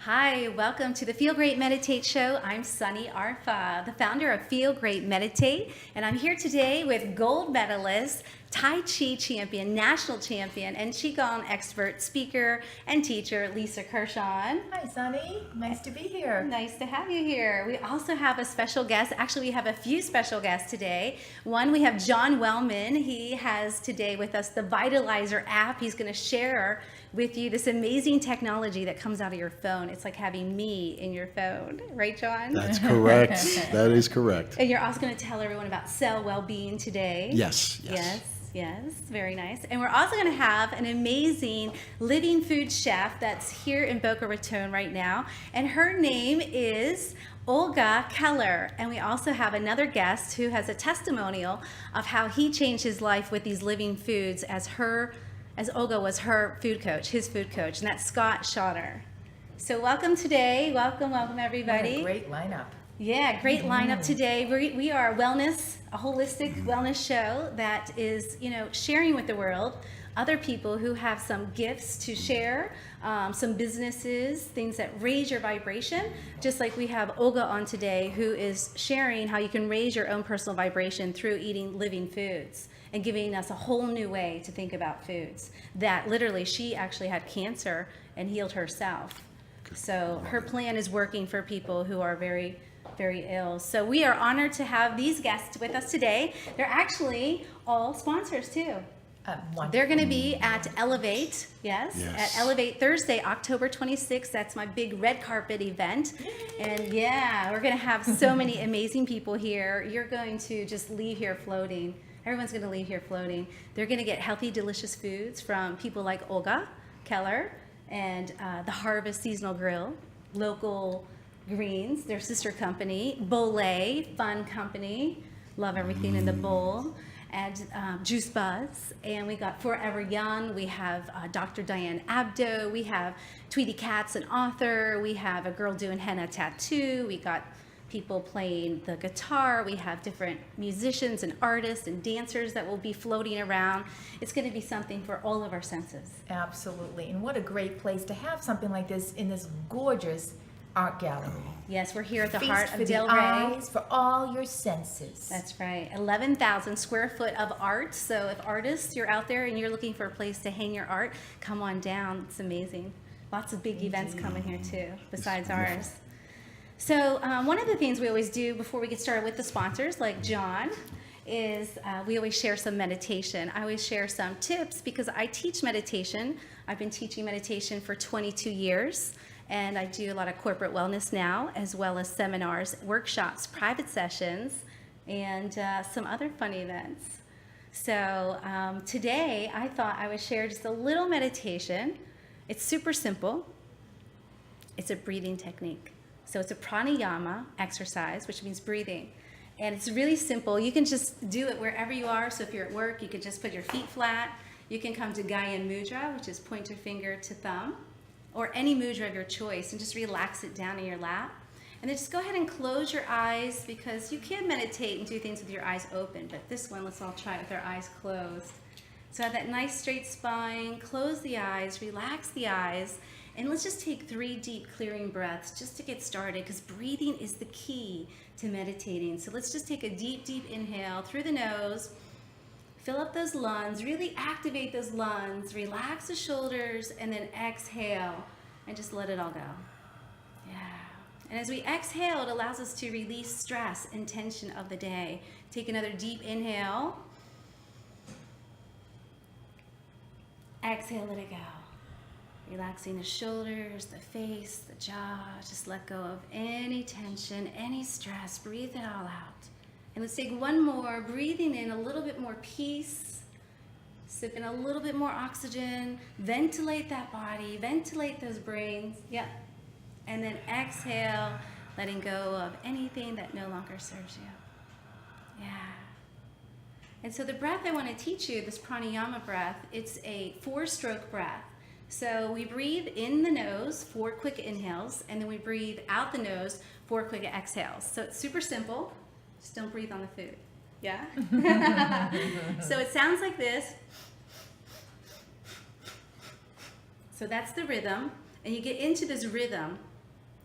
Hi, welcome to the Feel Great Meditate Show. I'm Sunny Arfa, the founder of Feel Great Meditate, and I'm here today with gold medalist, Tai Chi champion, national champion, and Qigong expert, speaker, and teacher, Lisa Kershaw. Hi, Sunny. Nice to be here. Nice to have you here. We also have a special guest. Actually, we have a few special guests today. One, we have John Wellman. He has today with us the Vitalizer app. He's going to share with you this amazing technology that comes out of your phone. It's like having me in your phone. Right, John? That's correct. That is correct. And you're also going to tell everyone about cell well-being today. Yes. Yes, very nice. And we're also going to have an amazing living food chef that's here in Boca Raton right now. And her name is Olga Keller. And we also have another guest who has a testimonial of how he changed his life with these living foods as Olga was her food coach, his food coach, and that's Scott Schauner. So welcome today. Welcome everybody. What a great lineup. Yeah, great lineup today. We are a holistic wellness show that is, sharing with the world other people who have some gifts to share, some businesses, things that raise your vibration. Just like we have Olga on today, who is sharing how you can raise your own personal vibration through eating living foods and giving us a whole new way to think about foods. That literally, she actually had cancer and healed herself. So her plan is working for people who are very, very ill. So we are honored to have these guests with us today. They're actually all sponsors too. They're going to be at Elevate, yes, at Elevate Thursday, October 26th. That's my big red carpet event. And yeah, we're going to have so many amazing people here. You're going to just leave here floating. Everyone's going to leave here floating. They're going to get healthy, delicious foods from people like Olga Keller and the Harvest Seasonal Grill, local greens, their sister company, Bolay Fun Company, love everything in the bowl, and Juice Buzz, and we got Forever Young, we have Dr. Diane Abdo, we have Tweety Katz, an author, we have a girl doing henna tattoo, we got people playing the guitar, we have different musicians and artists and dancers that will be floating around. It's going to be something for all of our senses. Absolutely, and what a great place to have something like this in this gorgeous art gallery. Yes, we're here at the Feast heart for of Del the Rey. eyes, for all your senses. That's right. 11,000 square foot of art. So if artists, you're out there and you're looking for a place to hang your art, come on down. It's amazing. Lots of big events coming here too, besides ours. So one of the things we always do before we get started with the sponsors, like John, is we always share some meditation. I always share some tips because I teach meditation. I've been teaching meditation for 22 years. And I do a lot of corporate wellness now, as well as seminars, workshops, private sessions, and some other fun events. So today, I thought I would share just a little meditation. It's super simple. It's a breathing technique. So it's a pranayama exercise, which means breathing. And it's really simple. You can just do it wherever you are. So if you're at work, you can just put your feet flat. You can come to Gyan Mudra, which is pointer finger to thumb, or any mudra of your choice, and just relax it down in your lap. And then just go ahead and close your eyes, because you can meditate and do things with your eyes open, but this one, let's all try it with our eyes closed. So have that nice straight spine, close the eyes, relax the eyes, and let's just take 3 deep clearing breaths just to get started, because breathing is the key to meditating. So let's just take a deep, deep inhale through the nose. Fill up those lungs, really activate those lungs, relax the shoulders, and then exhale, and just let it all go. Yeah. And as we exhale, it allows us to release stress and tension of the day. Take another deep inhale. Exhale, let it go. Relaxing the shoulders, the face, the jaw. Just let go of any tension, any stress. Breathe it all out. And let's take one more, breathing in a little bit more peace, sip in a little bit more oxygen, ventilate that body, ventilate those brains, yep. And then exhale, letting go of anything that no longer serves you. Yeah. And so the breath I want to teach you, this pranayama breath, it's a 4-stroke breath. So we breathe in the nose, 4 quick inhales, and then we breathe out the nose, 4 quick exhales. So it's super simple. Just don't breathe on the food. Yeah? So it sounds like this. So that's the rhythm. And you get into this rhythm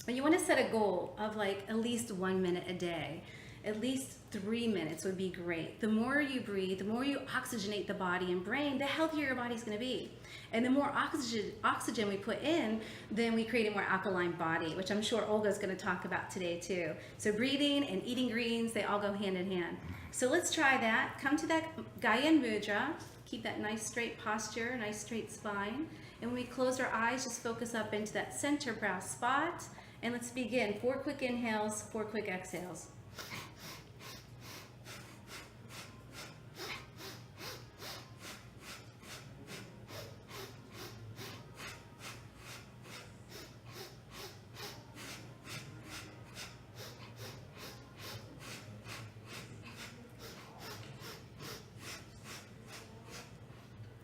And you want to set a goal of like at least 1 minute a day. At least 3 minutes would be great. The more you breathe, the more you oxygenate the body and brain, the healthier your body's going to be. And the more oxygen we put in, then we create a more alkaline body, which I'm sure Olga's going to talk about today too. So breathing and eating greens, they all go hand in hand. So let's try that. Come to that Gyan Mudra. Keep that nice straight posture, nice straight spine. And when we close our eyes, just focus up into that center brow spot. And let's begin. 4 quick inhales, 4 quick exhales.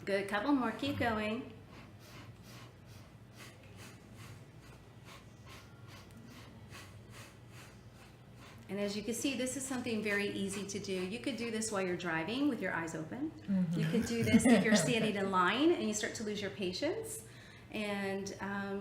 Good, couple more, keep going. And as you can see, this is something very easy to do. You could do this while you're driving with your eyes open. You could do this if you're standing in line and you start to lose your patience. And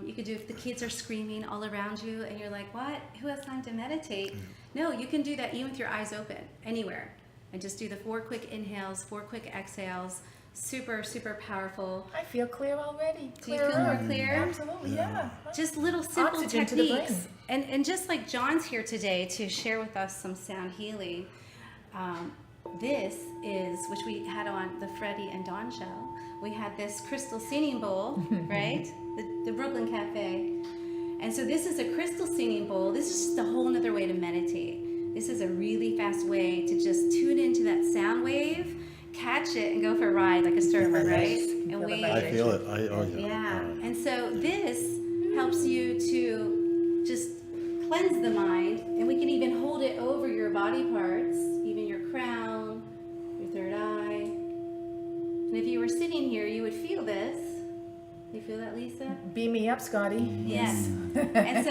you could do if the kids are screaming all around you and you're like, what? Who has time to meditate? No, you can do that even with your eyes open, anywhere. And just do the 4 quick inhales, 4 quick exhales. Super, super powerful. I feel clear already. Do you feel more clear? Absolutely, yeah. Just little simple Oxygen to the techniques. And just like John's here today to share with us some sound healing, this is, which we had on the Freddie and Dawn show, we had this crystal singing bowl, right? The Brooklyn Cafe. And so this is a crystal singing bowl. This is just a whole nother way to meditate. This is a really fast way to just tune into that sound wave, catch it and go for a ride like a surfer, right? And we, I feel it. yeah. And so this helps you to just cleanse the mind, and we can even hold it over your body parts, even your crown, your third eye. And if you were sitting here, you would feel this. You feel that, Lisa? Beam me up, Scotty. Yes. And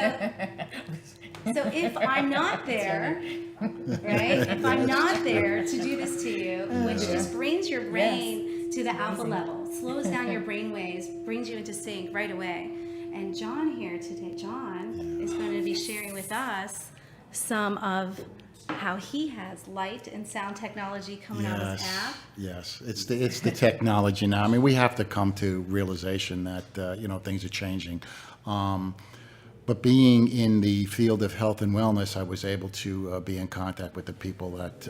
so if I'm not there, right? If I'm not there to do this to you, which just brings your brain to the alpha level, slows down your brain waves, brings you into sync right away. And John here today, John is going to be sharing with us some of how he has light and sound technology coming out of his app. Yes, it's the technology now. I mean, we have to come to realization that things are changing. But being in the field of health and wellness, I was able to be in contact with the people that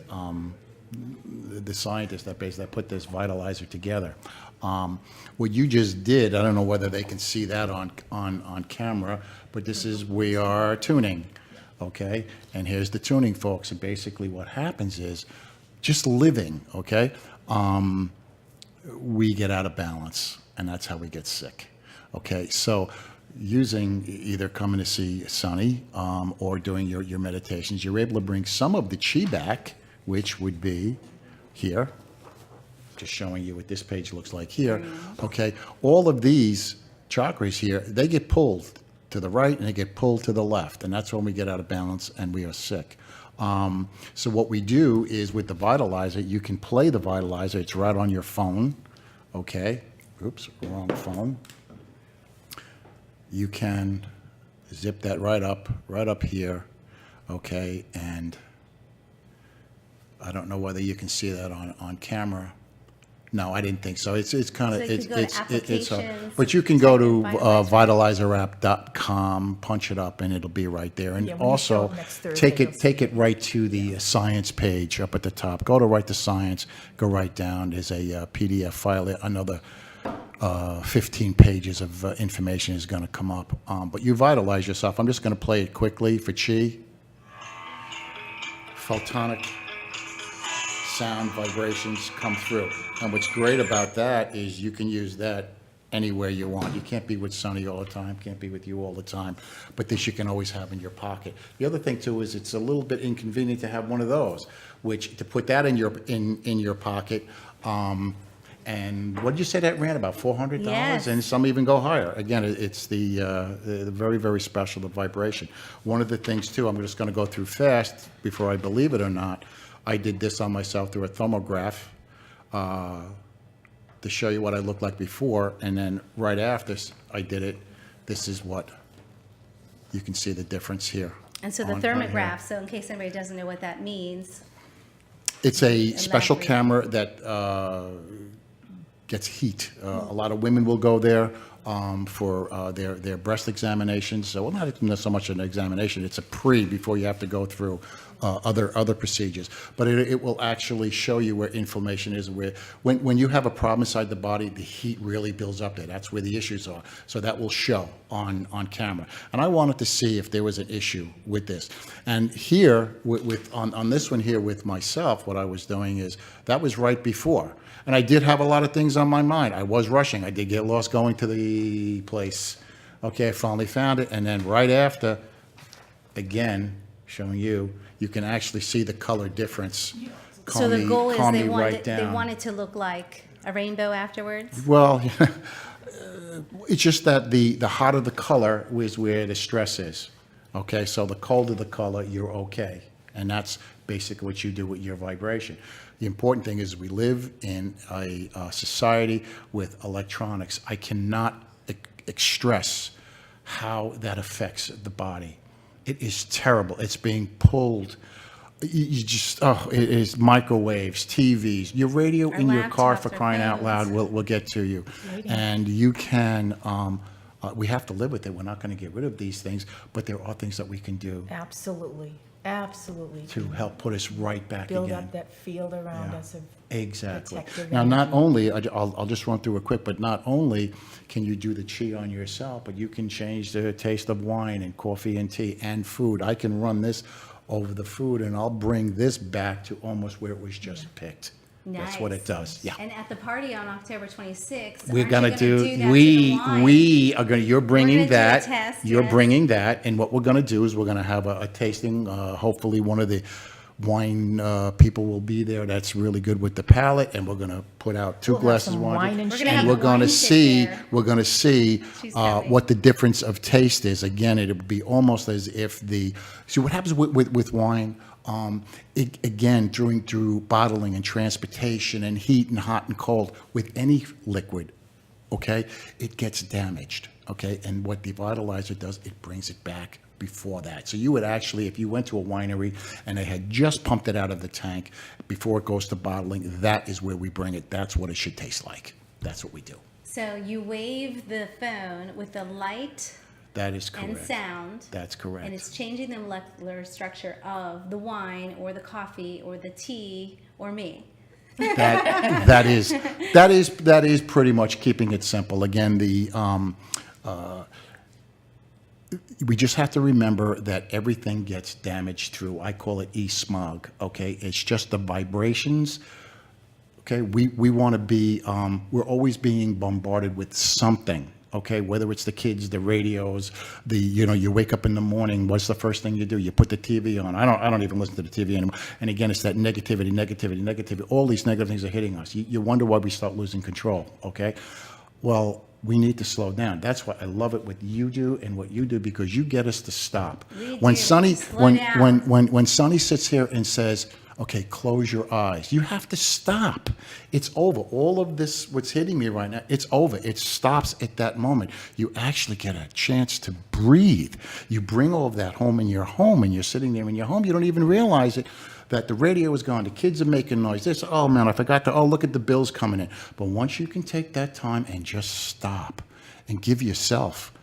the scientists that put this Vitalizer together. What you just did, I don't know whether they can see that on camera, but this is, we are tuning. Okay, and here's the tuning, folks. And basically what happens is just living, okay, we get out of balance, and that's how we get sick. Okay, so using either coming to see Sunny or doing your meditations, you're able to bring some of the chi back, which would be here, just showing you what this page looks like here. Okay, all of these chakras here, they get pulled to the right and they get pulled to the left, and that's when we get out of balance and we are sick. So what we do is with the Vitalizer, you can play the Vitalizer. It's right on your phone. Okay, oops, wrong phone. You can zip that right up here. Okay, and I don't know whether you can see that on camera. No, I didn't think so. It's kind of, So you could go to applications, but you can go to Vitalizer. vitalizerapp.com, punch it up, and it'll be right there. And Yeah, when you show also, up next Thursday, you'll see take it right to the science page up at the top. Go to right to science, go right down. There's a PDF file, another 15 pages of information is going to come up. But you vitalize yourself. I'm just going to play it quickly for chi. Photonic sound vibrations come through. And what's great about that is you can use that anywhere you want. You can't be with Sunny all the time, can't be with you all the time, but this you can always have in your pocket. The other thing too is it's a little bit inconvenient to have one of those, which to put that in your pocket. And what did you say that ran about $400? Yes. And some even go higher. Again, it's the very, very special, the vibration. One of the things too, I'm just going to go through fast before I believe it or not. I did this on myself through a thermograph to show you what I looked like before, and then right after I did it, this is what you can see the difference here. And so the on here. thermograph, so in case anybody doesn't know what that means, It's a special Elaborate. camera that gets heat. A lot of women will go there for their breast examinations. So, well, not even so much an examination, it's a before you have to go through other procedures. But it will actually show you where inflammation is. When you have a problem inside the body, the heat really builds up there. That's where the issues are. So that will show on camera. And I wanted to see if there was an issue with this. And here, on this one here with myself, what I was doing is, that was right before. And I did have a lot of things on my mind. I was rushing. I did get lost going to the place. Okay, I finally found it. And then right after, again, showing you, you can actually see the color difference. so the goal is Calm they me want right it, they down. want it to look like a rainbow afterwards? Well, it's just that the hotter the color is where the stress is. Okay, so the colder the color, you're okay. And that's basically what you do with your vibration. The important thing is we live in a society with electronics. I cannot stress how that affects the body. It is terrible. It's being pulled. You just, it is microwaves, TVs, your radio Our in your car, for laptops, our crying out loud, phones. will get to you. Lighting. And you can, we have to live with it. We're not going to get rid of these things, but there are things that we can do Absolutely, absolutely. to help put us right back Build again. up that field around Yeah. us of Exactly. protective Now, not energy. only, I'll just run through it quick, but not only can you do the chi on yourself, but you can change the taste of wine and coffee and tea and food. I can run this over the food, and I'll bring this back to almost where it was just picked. That's what it Nice. does, yeah. And at the party on October 26th, We're aren't gonna you do, that to the wine? we are gonna, you're bringing gonna do a that. test, You're yes. bringing that, and what we're gonna do is we're gonna have a tasting, hopefully one of the wine, people will be there that's really good with the palate, and we're gonna put out 2 We'll have glasses of some wine. wine and We're gonna And have we're the gonna wine sit see, there. we're gonna see, She's coming. what the difference of taste is. Again, it'll be almost as if see what happens with wine, again, through bottling and transportation and heat and hot and cold, with any liquid, okay, it gets damaged, okay? And what the Vitalizer does, it brings it back before that. So you would actually, if you went to a winery and they had just pumped it out of the tank before it goes to bottling, that is where we bring it. That's what it should taste like. That's what we do. So you wave the phone with the light That is and correct. sound. That's correct. And it's changing the molecular structure of the wine or the coffee or the tea or me. That is pretty much keeping it simple. Again, we just have to remember that everything gets damaged through, I call it e-smog, okay? It's just the vibrations, okay? We want to be, we're always being bombarded with something, okay? Whether it's the kids, the radios, you wake up in the morning, what's the first thing you do? You put the TV on. I don't even listen to the TV anymore. And again, it's that negativity. All these negative things are hitting us. You wonder why we start losing control, okay? Well, we need to slow down. That's why I love it what you do and what you do, because you get us to stop. We When do. Sonny, Slow down. when Sonny sits here and says, okay, close your eyes, you have to stop. It's over. All of this, what's hitting me right now, it's over. It stops at that moment. You actually get a chance to breathe. You bring all of that home in your home, and you're sitting there in your home. You don't even realize it, that the radio is gone. The kids are making noise. This, oh man, I forgot to, look at the bills coming in. But once you can take that time and just stop and give yourself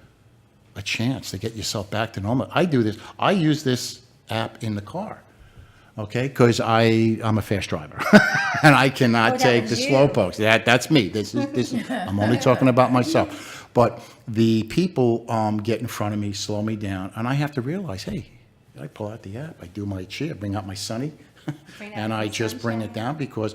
a chance to get yourself back to normal. I do this. I use this app in the car, okay? Because I'm a fast driver, and I cannot Oh, that take was the you. slow pokes. That's me. This is. I'm only talking about myself. But the people get in front of me, slow me down, and I have to realize, hey, I pull out the app. I do my chair, bring out my Sonny, Bring out and I the just bring it sunshine. down, because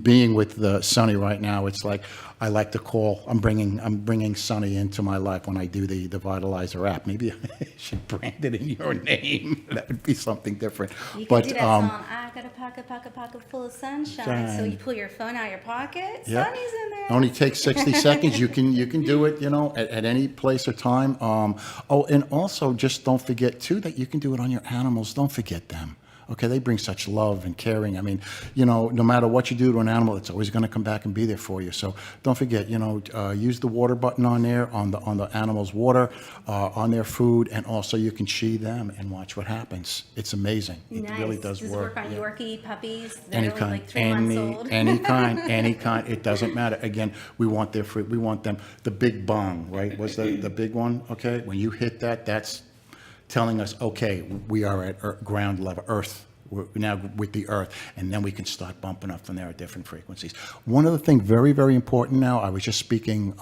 being with the Sonny right now, it's like I like to call. I'm bringing Sonny into my life when I do the Vitalizer app. Maybe I should brand it in your name. That would be something different. You can But do that song, I got a pocket full of sunshine. So Shine. you pull your phone out of your pocket, yeah, Sonny's in there. only takes 60 seconds. You can do it, at any place or time. And also just don't forget too that you can do it on your animals. Don't forget them. Okay, they bring such love and caring. I mean, no matter what you do to an animal, it's always going to come back and be there for you. So don't forget, use the water button on there, on the animal's water, on their food, and also you can chi them and watch what happens. It's amazing. It Nice. really does it work. work on Yeah. Yorkie puppies? They're Any only kind, like 3 months old. any kind. It doesn't matter. Again, we want their fruit. We want them. The big bong, right? Was the big one? Okay, when you hit that, that's telling us, okay, we are at ground level, Earth. We're now with the Earth, and then we can start bumping up from there at different frequencies. One other thing, very, very important now. I was just speaking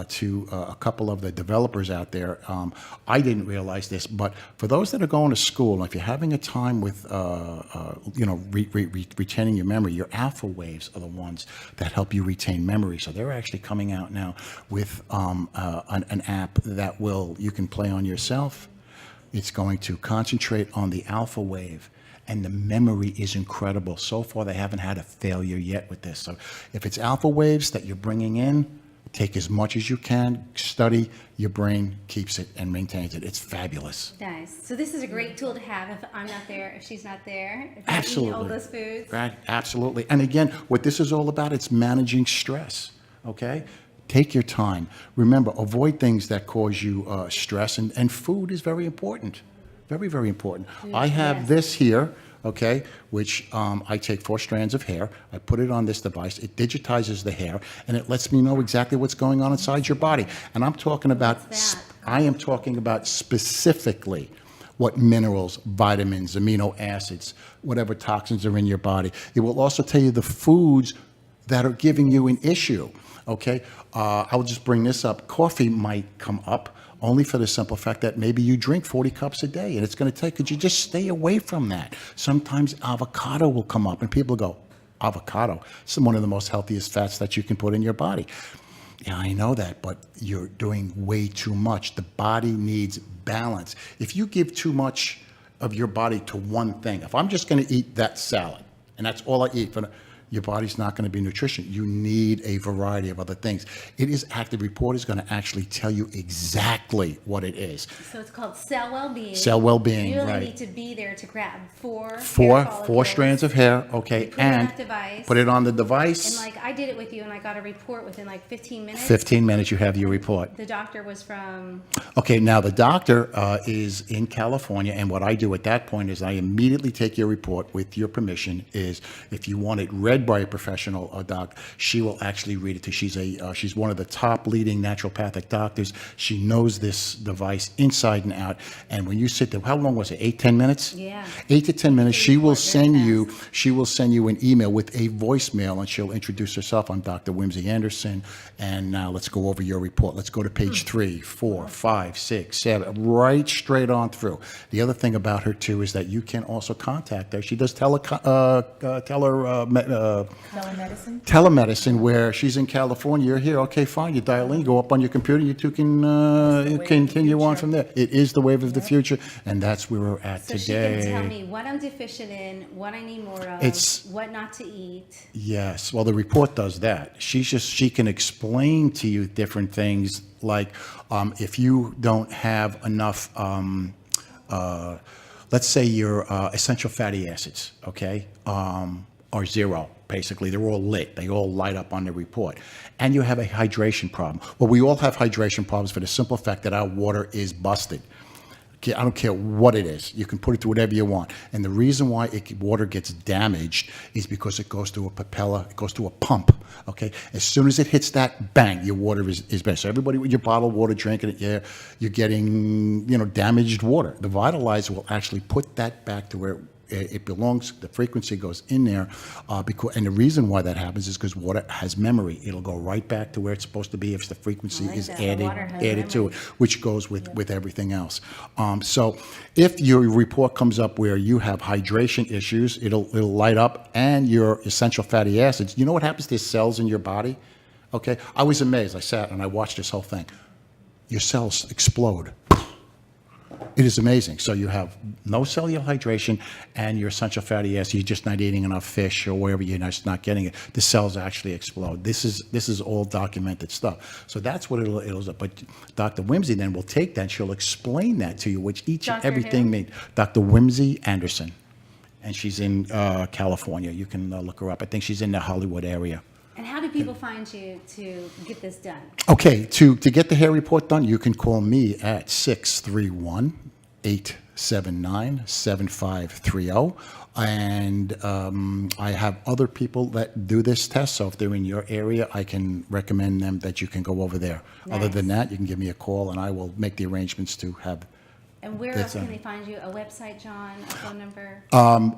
to a couple of the developers out there. I didn't realize this, but for those that are going to school, if you're having a time with, retaining your memory, your alpha waves are the ones that help you retain memory. So they're actually coming out now with an app that you can play on yourself. It's going to concentrate on the alpha wave, and the memory is incredible. So far, they haven't had a failure yet with this. So if it's alpha waves that you're bringing in, take as much as you can, study, your brain keeps it and maintains it. It's fabulous. Nice. So this is a great tool to have if I'm not there, if she's not there, if I'm eating Absolutely. all those foods. Right, absolutely. And again, what this is all about, it's managing stress, okay? Take your time. Remember, avoid things that cause you stress, and food is very important. Very, very important. I have yes. this here, okay, which I take 4 strands of hair. I put it on this device. It digitizes the hair, and it lets me know exactly what's going on inside your body. And I'm talking about, What's that? I am talking about specifically what minerals, vitamins, amino acids, whatever toxins are in your body. It will also tell you the foods that are giving you an issue, okay? I'll just bring this up. Coffee might come up, only for the simple fact that maybe you drink 40 cups a day, and it's going to take, could you just stay away from that? Sometimes avocado will come up, and people go, avocado? It's one of the most healthiest fats that you can put in your body. Yeah, I know that, but you're doing way too much. The body needs balance. If you give too much of your body to one thing, if I'm just going to eat that salad, and that's all I eat, your body's not going to be nutrition. You need a variety of other things. The report is going to actually tell you exactly what it is. So it's called cell well-being. Cell well-being, You only right. need to be there to grab 4 hair Four follicles. strands of hair, okay, You put it on and that device. put it on the And device. like I did it with you, and I got a report within like 15 minutes. 15 minutes, you have your report. The doctor was from. Okay, now the doctor is in California, and what I do at that point is I immediately take your report with your permission. Is if you want it read by a professional doc, she will actually read it to. She's one of the top leading naturopathic doctors. She knows this device inside and out. And when you sit there, how long was it? 8-10 minutes? Yeah. 8 to 10 minutes. She will report very send you an email with a voicemail, and she'll introduce herself. I'm Dr. Whimsy Anderson, and now let's go over your report. Let's go to page 3, 4, 5, 6, 7, right straight on through. The other thing about her too is that you can also contact her. She does telemedicine, where she's in California, you're here, okay, fine, you dial in, you go up on your computer, you two can continue on from there. It is the wave of the future, and that's where we're at So today. she can tell me what I'm deficient in, what I need more of, what not to eat. Yes, well, the report does that. She can explain to you different things, like if you don't have enough, let's say your essential fatty acids, okay, are 0. Basically, they're all lit. They all light up on the report. And you have a hydration problem. Well, we all have hydration problems for the simple fact that our water is busted. Okay, I don't care what it is. You can put it to whatever you want. And the reason why water gets damaged is because it goes through a propeller, it goes through a pump, okay? As soon as it hits that, bang, your water is bad. So everybody with your bottled water drinking it, you're getting, damaged water. The Vitalizer will actually put that back to where it belongs. The frequency goes in there, and the reason why that happens is because water has memory. It'll go right back to where it's supposed to be if the frequency is that. added Water has to memory. it, which goes with everything else. So if your report comes up where you have hydration issues, it'll light up, and your essential fatty acids. You know what happens to cells in your body? Okay, I was amazed. I sat and I watched this whole thing. Your cells explode. It is amazing. So you have no cellular hydration, and your essential fatty acids, you're just not eating enough fish or wherever you're just not getting it. The cells actually explode. This is all documented stuff. So that's what it'll. But Dr. Whimsy then will take that, and she'll explain that to you, which each and Dr. everything who? made. Dr. Whimsy Anderson, and she's in California. You can look her up. I think she's in the Hollywood area. And how do people find you to get this done? Okay, to get the hair report done, you can call me at 631-879-7530. And I have other people that do this test, so if they're in your area, I can recommend them that you can go over there. Other than Nice. that, you can give me a call, and I will make the arrangements to have. And where That's, else can they find you? A website, John? A phone number?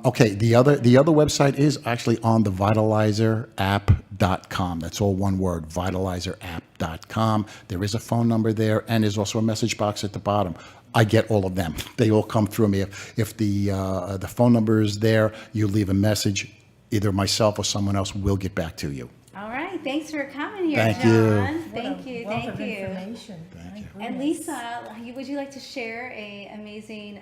Okay, the other website is actually on the vitalizerapp.com. That's all one word, vitalizerapp.com. There is a phone number there, and there's also a message box at the bottom. I get all of them. They all come through me. If the phone number is there, you leave a message, either myself or someone else will get back to you. All right. Thanks for coming here, Thank you. John. Thank you. Thank you. Information. My And goodness. Lisa, would you like to share a amazing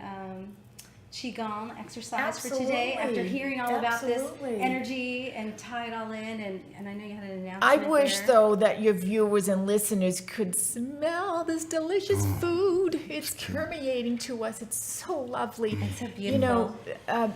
Qigong exercise for today? After Absolutely. hearing all about this Absolutely. energy and tie it all in, and I know you had an announcement I wish, there. though, that your viewers and listeners could smell this delicious Mm. food. It's permeating to us. It's so lovely. It's so You know, beautiful.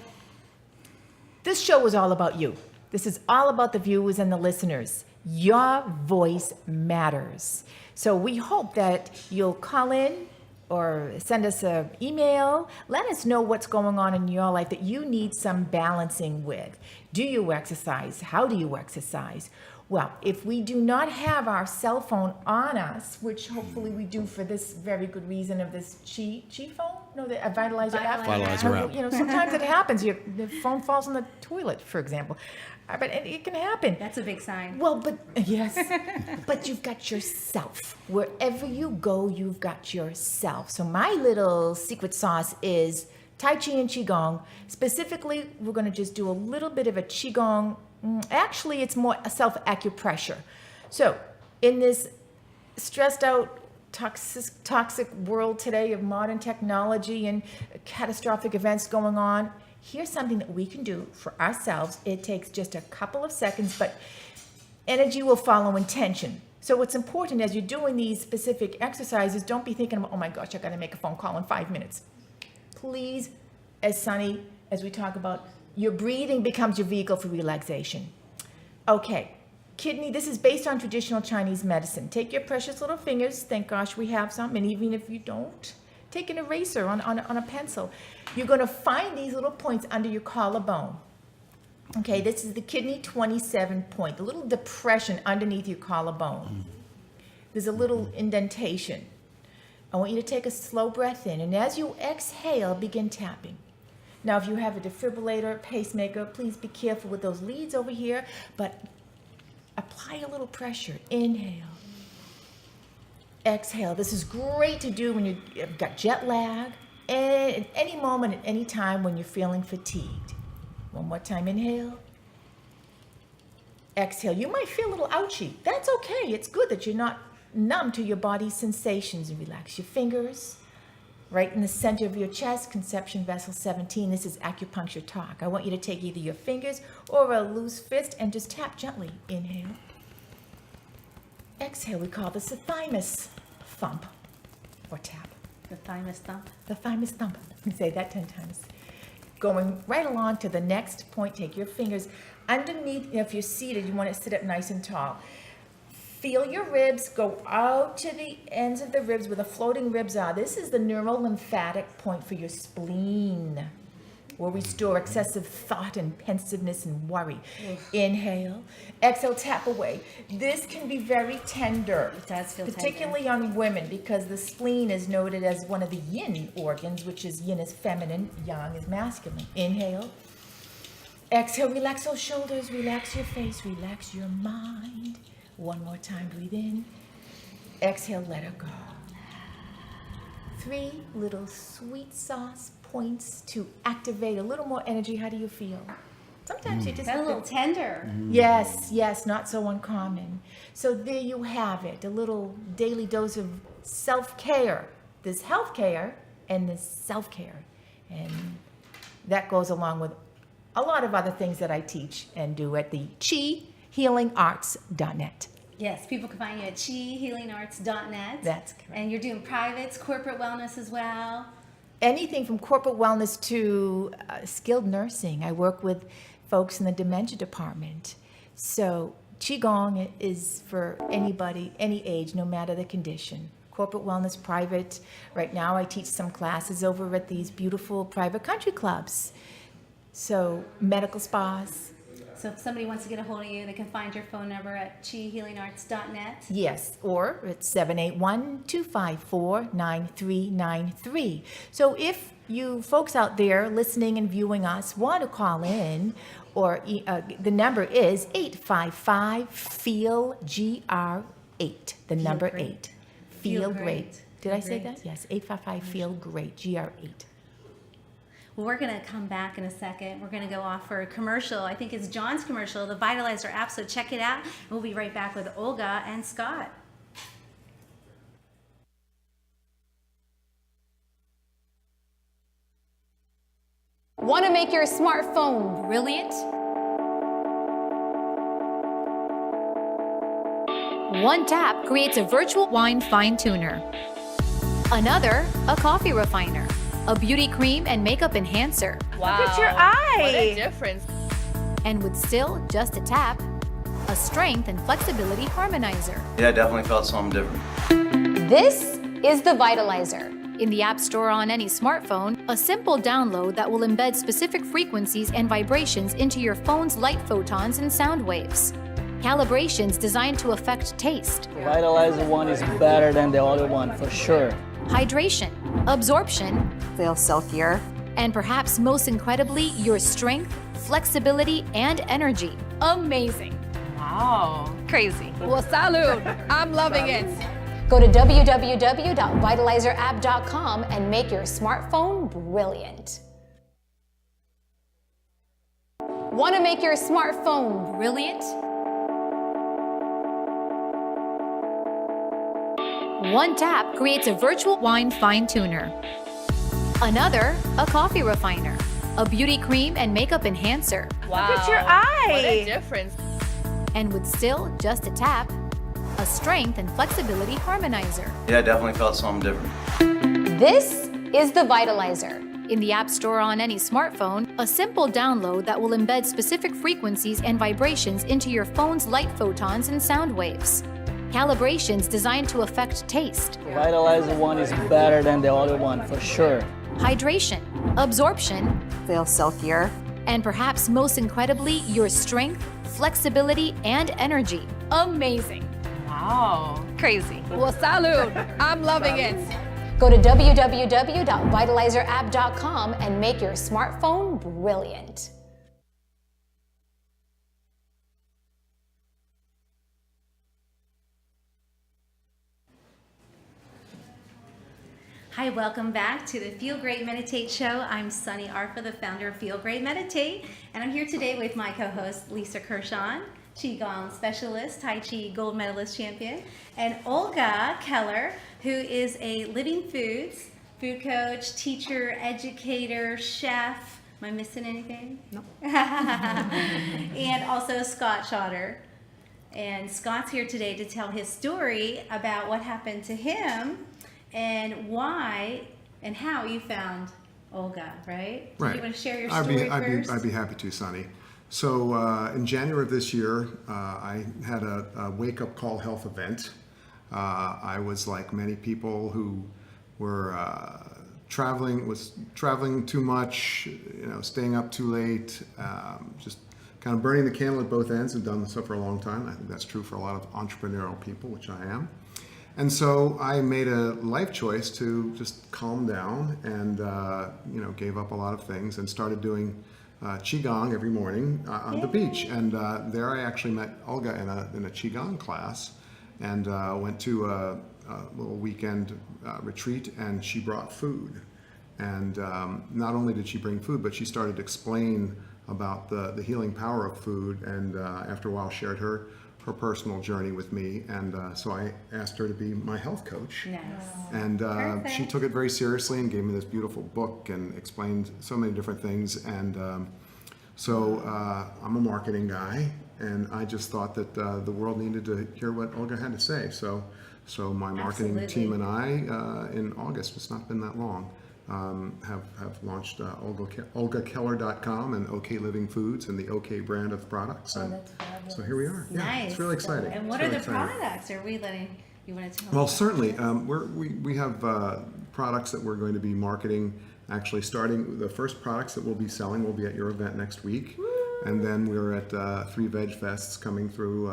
this show is all about you. This is all about the viewers and the listeners. Your voice matters. So we hope that you'll call in or send us an email. Let us know what's going on in your life that you need some balancing with. Do you exercise? How do you exercise? Well, if we do not have our cell phone on us, which hopefully we do for this very good reason of this Qi phone? No, the Vitalizer app. Vitalizer app. You know, sometimes it happens. The phone falls in the toilet, for example. But it can happen. That's a big sign. Well, but yes, but you've got yourself. Wherever you go, you've got yourself. So my little secret sauce is Tai Chi and Qigong. Specifically, we're going to just do a little bit of a Qigong. Actually, it's more a self-acupressure. So in this stressed out, toxic world today of modern technology and catastrophic events going on, here's something that we can do for ourselves. It takes just a couple of seconds, but energy will follow intention. So what's important as you're doing these specific exercises, don't be thinking, oh my gosh, I got to make a phone call in 5 minutes. Please, as Sunny, as we talk about, your breathing becomes your vehicle for relaxation. Okay, kidney, this is based on traditional Chinese medicine. Take your precious little fingers, thank gosh we have some, and even if you don't, take an eraser on a pencil. You're going to find these little points under your collarbone. Okay, this is the kidney 27 point, the little depression underneath your collarbone. There's a little indentation. I want you to take a slow breath in, and as you exhale, begin tapping. Now, if you have a defibrillator, pacemaker, please be careful with those leads over here, but apply a little pressure. Inhale. Exhale. This is great to do when you've got jet lag, and at any moment, at any time when you're feeling fatigued. One more time, inhale. Exhale. You might feel a little ouchy. That's okay. It's good that you're not numb to your body's sensations. And relax your fingers. Right in the center of your chest, conception vessel 17. This is acupuncture talk. I want you to take either your fingers or a loose fist and just tap gently. Inhale. Exhale. We call this a thymus thump or tap. The thymus thump. The thymus thump. Say that 10 times. Going right along to the next point, take your fingers underneath. If you're seated, you want to sit up nice and tall. Feel your ribs go out to the ends of the ribs where the floating ribs are. This is the neurolymphatic point for your spleen, where we store excessive thought and pensiveness and worry. Inhale. Exhale, tap away. This can be very tender. It does feel tender. Particularly on women, because the spleen is noted as one of the yin organs, which is yin is feminine, yang is masculine. Inhale. Exhale, relax those shoulders, relax your face, relax your mind. One more time, breathe in. Exhale, let her go. 3 little sweet sauce points to activate a little more energy. How do you feel? Sometimes you just That's a have little to... tender. Yes, not so uncommon. So there you have it, a little daily dose of self-care. There's health care and the self-care. And that goes along with a lot of other things that I teach and do at the chihealingarts.net. Yes, people can find you at chihealingarts.net. That's correct. And you're doing privates, corporate wellness as well. Anything from corporate wellness to skilled nursing. I work with folks in the dementia department. So Qigong is for anybody, any age, no matter the condition. Corporate wellness, private. Right now I teach some classes over at these beautiful private country clubs. So medical spas. So if somebody wants to get a hold of you, they can find your phone number at chihealingarts.net. Yes, or it's 781-254-9393. So if you folks out there listening and viewing us want to call in, or the number is 855-FEEL-GR8, the number great. 8. Feel Feel great. great. Did I say Great. that? Yes, 855-FEEL-GREAT, GR8. Well, we're going to come back in a second. We're going to go off for a commercial. I think it's John's commercial, the Vitalizer app, so check it out. We'll be right back with Olga and Scott. Want to make your smartphone brilliant? One tap creates a virtual wine fine tuner. Another, a coffee refiner. A beauty cream and makeup enhancer. Wow. Look at your eye. What a difference. And with still just a tap, a strength and flexibility harmonizer. Yeah, I definitely felt something different. This is the Vitalizer. In the App Store on any smartphone, a simple download that will embed specific frequencies and vibrations into your phone's light photons and sound waves. Calibrations designed to affect taste, Vitalizer one is better than the other one for sure. hydration, absorption, Feel silkier. and perhaps most incredibly, your strength, flexibility, and energy. Amazing. Wow. Crazy. Well, salud. I'm loving it. Go to www.vitalizerapp.com and make your smartphone brilliant. Want to make your smartphone brilliant? One tap creates a virtual wine fine tuner. Another, a coffee refiner. A beauty cream and makeup enhancer. Wow. Look at your eye. What a difference. And with still just a tap, a strength and flexibility harmonizer. Yeah, I definitely felt something different. This is the Vitalizer. In the App Store on any smartphone, a simple download that will embed specific frequencies and vibrations into your phone's light photons and sound waves. Calibrations designed to affect taste, Vitalizer one is better than the other one for sure. hydration, absorption, Feel silkier. and perhaps most incredibly, your strength, flexibility, and energy. Amazing. Wow. Crazy. Well, salud. I'm loving it. Go to www.vitalizerapp.com and make your smartphone brilliant. Hi, welcome back to the Feel Great Meditate Show. I'm Sunny Arfa, the founder of Feel Great Meditate, and I'm here today with my co-host Lisa Kershaw, Qigong specialist, Tai Chi gold medalist champion, and Olga Keller, who is a Living Foods food coach, teacher, educator, chef. Am I missing anything? No. And also Scott Schotter. And Scott's here today to tell his story about what happened to him and why and how you found Olga, right? Do Right. you want to share your I'd story be, first? I'd be happy to, Sonny. So in January of this year, I had a wake-up call health event. I was like many people who were traveling too much, staying up too late, just kind of burning the candle at both ends. I've done so for a long time. I think that's true for a lot of entrepreneurial people, which I am. And so I made a life choice to just calm down and, gave up a lot of things and started doing Qigong every morning on the beach. And there I actually met Olga in a Qigong class and went to a little weekend retreat, and she brought food. And not only did she bring food, but she started to explain about the healing power of food, and after a while shared her her personal journey with me, and so I asked her to be my health coach. Nice. And she Perfect. took it very seriously and gave me this beautiful book and explained so many different things. And so I'm a marketing guy, and I just thought that the world needed to hear what Olga had to say. So my marketing Absolutely. team and I, in August, it's not been that long, have launched OlgaKeller.com and OK Living Foods and the OK brand of products. And so here we are. Yeah, Nice. it's really exciting. And what It's are really the exciting. products? Are we letting you want to tell? Well, me? certainly. We have products that we're going to be marketing. Actually, starting the first products that we'll be selling will be at your event next week, and then we're at 3 Veg Fests coming through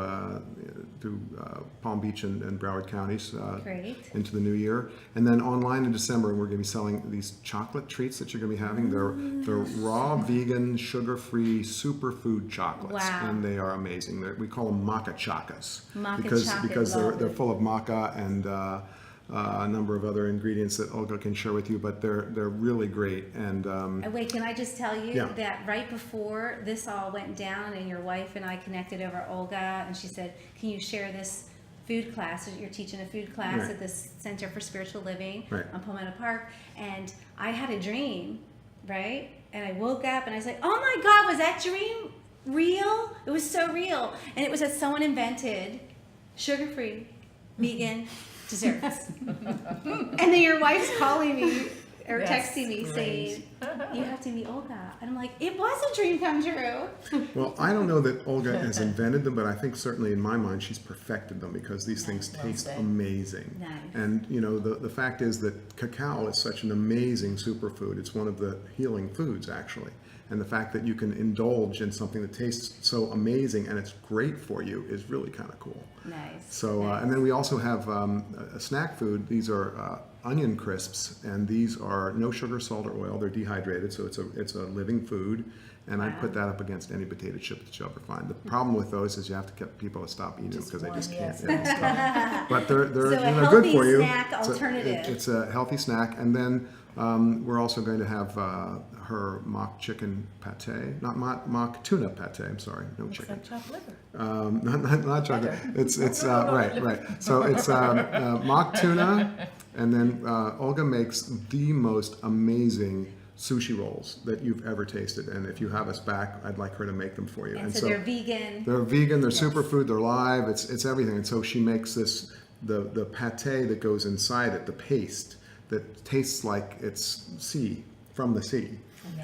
Palm Beach and Broward counties Great. into the new year, and then online in December we're going to be selling these chocolate treats that you're going to be having. They're raw, vegan, sugar-free superfood chocolates, Wow. and they are amazing. We call them maca chacas Maca because chacas, they're love they're it. full of maca and a number of other ingredients that Olga can share with you, but they're really great. And Wait, can I just tell you Yeah. that right before this all went down and your wife and I connected over Olga, and she said, can you share this food class? You're teaching a food class Right. at this Center for Spiritual Living Right. on Palmetto Park, and I had a dream, right? And I woke up and I was like, oh my God, was that dream real? It was so real. And it was that someone invented sugar-free, vegan desserts. And then your wife's calling me or texting me saying, you have to meet Olga. And I'm like, it was a dream come true. well, I don't know that Olga has invented them, but I think certainly in my mind she's perfected them because these things taste amazing. Nice. And you know, the fact is that cacao is such an amazing superfood. It's one of the healing foods actually. And the fact that you can indulge in something that tastes so amazing and it's great for you is really kind of cool. Nice. So, and then we also have a snack food. These are onion crisps, and these are no sugar, salt, or oil. They're dehydrated, so it's a living food. And I put that up against any potato chip that you'll ever find. The problem with those is you have to get people to stop eating them because they just can't. Yeah, but they're So a they're good healthy for you. snack alternative. It's a healthy snack, and then we're also going to have her mock chicken pate, not mock tuna pate. I'm sorry, no chicken. Not chocolate. It's right. So it's mock tuna, and then Olga makes the most amazing sushi rolls that you've ever tasted. And if you have us back, I'd like her to make them for you. And so they're vegan. They're vegan. They're superfood. They're live. It's everything. And so she makes this the pate that goes inside it, the paste that tastes like it's from the sea.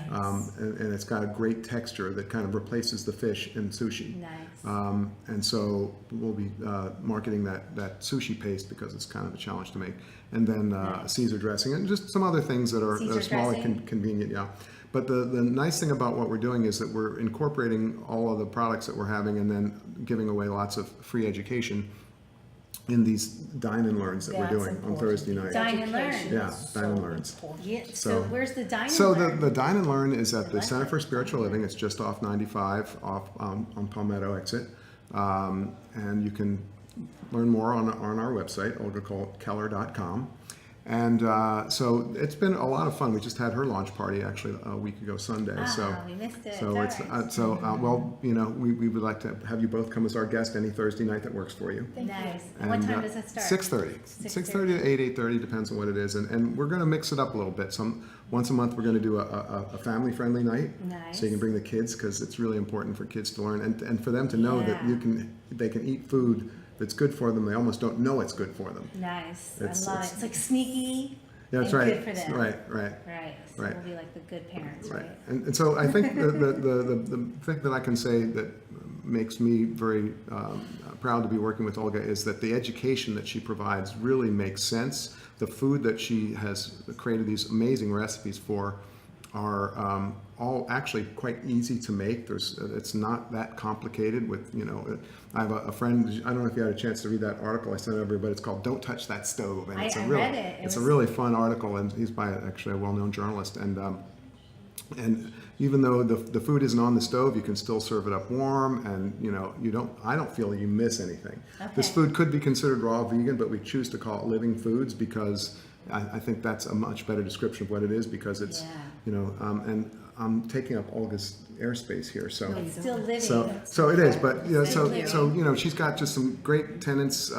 And it's got a great texture that kind of replaces the fish in sushi. Nice. And so we'll be marketing that sushi paste because it's kind of a challenge to make. And then Caesar dressing and just some other things that are Caesar small and dressing? convenient, yeah. But the nice thing about what we're doing is that we're incorporating all of the products that we're having and then giving away lots of free education in these dine and learns that we're doing on Thursday night. Dine and learn. Yeah, dine and learns. Yeah. So So- where's the dine So and learn? the Dine and Learn is at the Center for Spiritual Living. It's just off 95 off on Palmetto exit. And you can learn more on our website, OlgaKeller.com. And so it's been a lot of fun. We just had her launch party actually a week ago Sunday. We missed it. So It's it's all right. well, you know, we would like to have you both come as our guest any Thursday night that works for you. Nice. And what time does it start? 6:30. 6:30 to 8:30 depends on what it is, and we're going to mix it up a little bit. Once a month we're going to do a family-friendly night, Nice. so you can bring the kids because it's really important for kids to learn and for them to know that Yeah. they can eat food that's good for them. They almost don't know it's good for them. Nice. It's- I love it. It's like sneaky. Yeah, that's and right. Good for them. Right. Right. So Right. we'll be like the good parents, right? Right. And so I think the thing that I can say that makes me very proud to be working with Olga is that the education that she provides really makes sense. The food that she has created these amazing recipes for are all actually quite easy to make. It's not that complicated with, you know, I have a friend, I don't know if you had a chance to read that article I sent over, but it's called Don't Touch That Stove. And I it's a read it. It's a really fun article, and he's by actually a well-known journalist. And even though the food isn't on the stove, you can still serve it up warm, and you know, I don't feel you miss anything. This Okay. food could be considered raw vegan, but we choose to call it living foods because I think that's a much better description of what it is, because it's, Yeah. you know, and I'm taking up Olga's airspace here, so. It's still living. So it is, but, you know, Thank so, you. you know, she's got just some great tenets,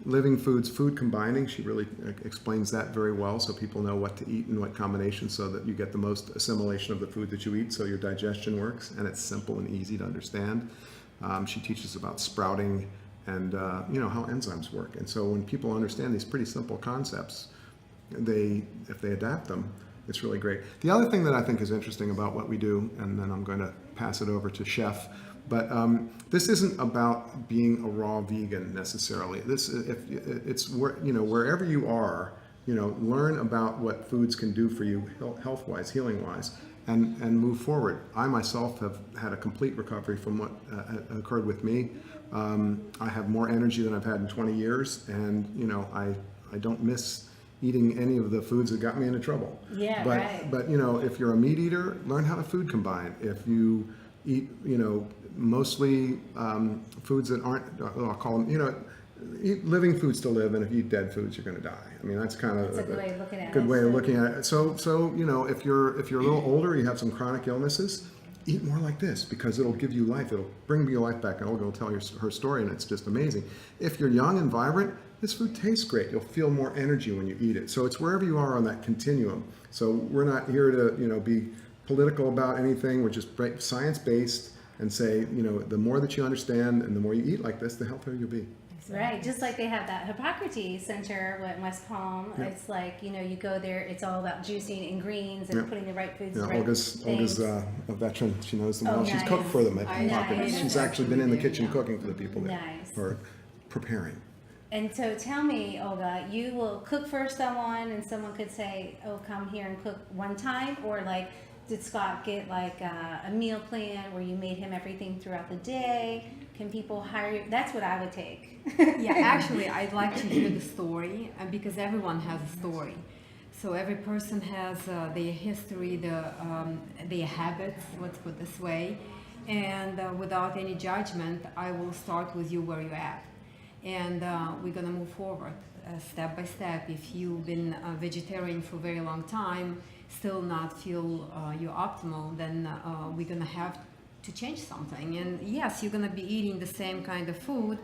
living foods, food combining. She really explains that very well, so people know what to eat and what combinations, so that you get the most assimilation of the food that you eat, so your digestion works, and it's simple and easy to understand. She teaches about sprouting and, you know, how enzymes work. And so when people understand these pretty simple concepts, if they adapt them, it's really great. The other thing that I think is interesting about what we do, and then I'm going to pass it over to Chef, but this isn't about being a raw vegan necessarily. It's where, you know, wherever you are, you know, learn about what foods can do for you health-wise, healing-wise, and move forward. I myself have had a complete recovery from what occurred with me. I have more energy than I've had in 20 years, and you know, I don't miss eating any of the foods that got me into trouble. Yeah, but, right. But you know, if you're a meat eater, learn how to food combine. If you eat, you know, mostly foods that aren't, I'll call them, you know, eat living foods to live, and if you eat dead foods, you're going to die. I mean, that's kind of That's a good way of looking at it. good way of looking at it. So you know, if you're a little older, you have some chronic illnesses, eat more like this, because it'll give you life. It'll bring your life back, and Olga will tell her story, and it's just amazing. If you're young and vibrant, this food tastes great. You'll feel more energy when you eat it. So it's wherever you are on that continuum. So we're not here to, you know, be political about anything. We're just science-based, and say, you know, the more that you understand and the more you eat like this, the healthier you'll be. Right, just like they have that Hippocrates Center in West Palm. Yeah. It's like, you know, you go there, it's all about juicing and greens and Yeah. putting the right foods, Yeah, the right Olga's things. a veteran. She knows them Oh, well. She's nice. cooked for them at I Hippocrates. Nice. She's actually been in the kitchen cooking for the people that Nice. are preparing. And so tell me, Olga, you will cook for someone and someone could say, oh, come here and cook one time? Or like, did Scott get like a meal plan where you made him everything throughout the day? Can people hire you? That's what I would take. Yeah, actually, I'd like to hear the story because everyone has a story. So every person has their history, their habits, let's put it this way. And without any judgment, I will start with you where you're at. And we're going to move forward step by step. If you've been a vegetarian for a very long time, still not feel you're optimal, then we're going to have to change something. And yes, you're going to be eating the same kind of food,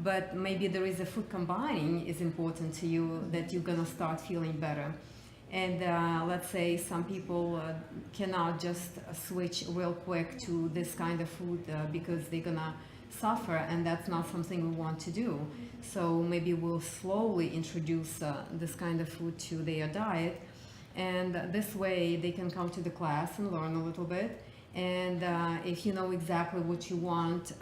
but maybe there is a food combining is important to you that you're going to start feeling better. And let's say some people cannot just switch real quick to this kind of food because they're going to suffer, and that's not something we want to do. So maybe we'll slowly introduce this kind of food to their diet, and this way they can come to the class and learn a little bit. And if you know exactly what you want,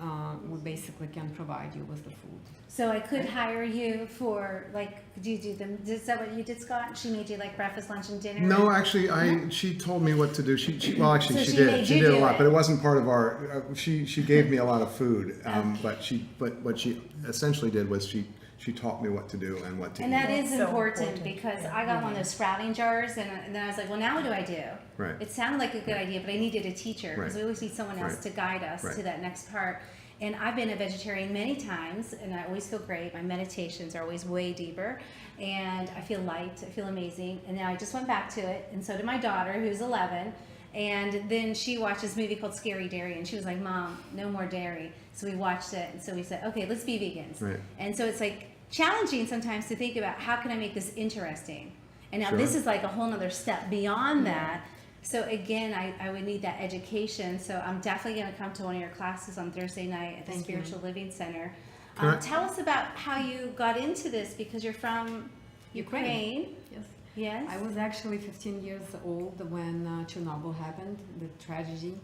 we basically can provide you with the food. So I could hire you for like, do you do them? Is that what you did, Scott? She made you like breakfast, lunch, and dinner? No, actually, she told me what to do. Well, actually, So she she did. made She you did a do lot, it. but it wasn't part of our. She gave me a lot of food, but what she essentially did was she taught me what to do and what to And eat. that is So important important. because I got one of those sprouting jars, and then I was like, well, now what do I do? Right. It sounded like a good idea, but I needed a teacher because Right. we always need someone else Right. to guide us Right. to that next part. And I've been a vegetarian many times, and I always feel great. My meditations are always way deeper, and I feel light. I feel amazing. And now I just went back to it, and so did my daughter, who's 11. And then she watched this movie called Scary Dairy, and she was like, Mom, no more dairy. So we watched it, and so we said, okay, let's be vegans. Right. And so it's like challenging sometimes to think about how can I make this interesting? And now Sure. this is like a whole nother step beyond that. So again, I would need that education. So I'm definitely going to come to one of your classes on Thursday night at the Thank you. Spiritual Living Center. Can I- Tell us about how you got into this because you're from Ukraine. Yes. Yes. I was actually 15 years old when Chernobyl happened, the tragedy.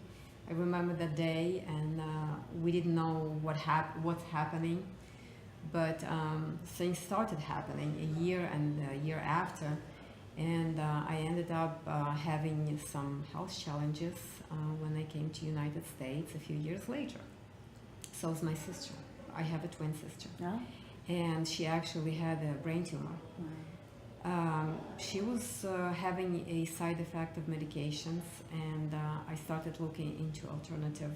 I remember that day, and we didn't know what's happening, but things started happening a year and a year after, and I ended up having some health challenges when I came to United States a few years later. So is my sister. I have a twin sister, No? and she actually had a brain tumor. She was having a side effect of medications, and I started looking into alternative